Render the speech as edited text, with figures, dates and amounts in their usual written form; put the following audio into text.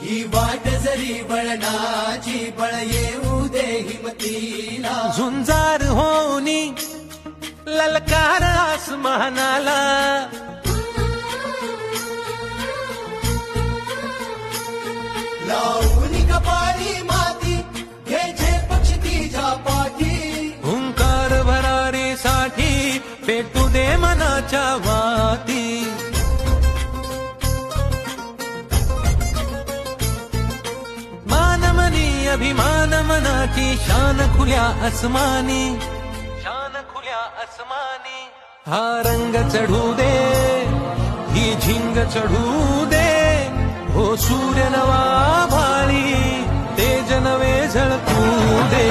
ही वाट जरी वळणाची बळ येऊ दे हिमतीला झुंजार होनी ललकार आसमानाला लावणी कपाळी माती घ्यायचे पक्ष तिच्या पाठी हुंकार भरारीसाठी पेटू दे मनाच्या वाती मानमनी अभिमान मनाची शान खुल्या आसमानी शान खुल्या आसमानी हा रंग चढू दे ही झिंग चढू दे हो सूर्य नवा भाळी तेज नवे झळकू दे